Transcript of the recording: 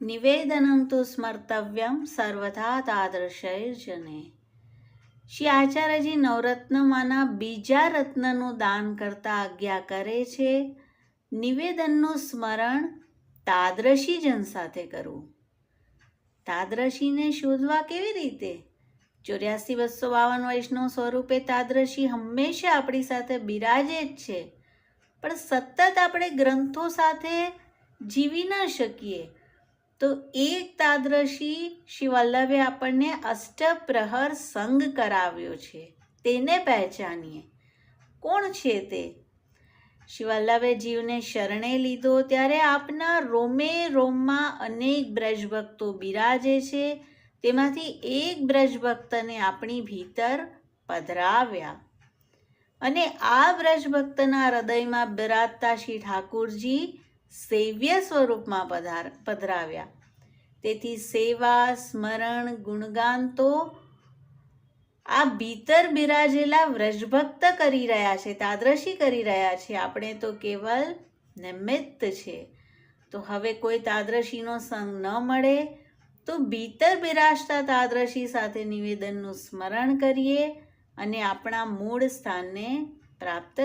નિવેદનમ તુ સ્મર્તવ્યમ સર્વથા તાદૃશૈર્જને. શ્રી આચાર્યજી નવરત્નમાંના બીજા રત્નનું દાન કરતા આજ્ઞા કરે છે, નિવેદનનું સ્મરણ તાદ્રશી જન સાથે કરવું. તાદ્રશીને શોધવા કેવી રીતે? 84,252 વૈષ્ણવ સ્વરૂપે તાદ્રશી હંમેશા આપણી સાથે બિરાજે જ છે, પણ સતત આપણે ગ્રંથો સાથે જીવી ન શકીએ. તો એક તાદ્રશી શ્રી વલ્લભે આપણને અષ્ટપ્રહર સંગ કરાવ્યો છે, તેને પહેચાનીએ. કોણ છે તે? શ્રી વલ્લભે જીવને શરણે લીધો ત્યારે આપના રોમે રોમમાં અનેક બ્રજભક્તો બિરાજે છે. તેમાંથી એક બ્રજભક્તને આપણી ભીતર પધરાવ્યા અને આ બ્રજભક્તના હૃદયમાં બિરાજતા શ્રી ઠાકુરજી સેવ્ય સ્વરૂપમાં પધરાવ્યા. તેથી સેવા, સ્મરણ, ગુણગાન તો આ ભીતર બિરાજેલા વ્રજભક્ત કરી રહ્યા છે, તાદ્રશી કરી રહ્યા છે. આપણે તો કેવલ નિમિત્ત છે. તો હવે કોઈ તાદ્રશીનો સંગ ન મળે તો ભીતર બિરાજતા તાદ્રશી સાથે નિવેદનનું સ્મરણ કરીએ અને આપણા મૂળ સ્થાનને પ્રાપ્ત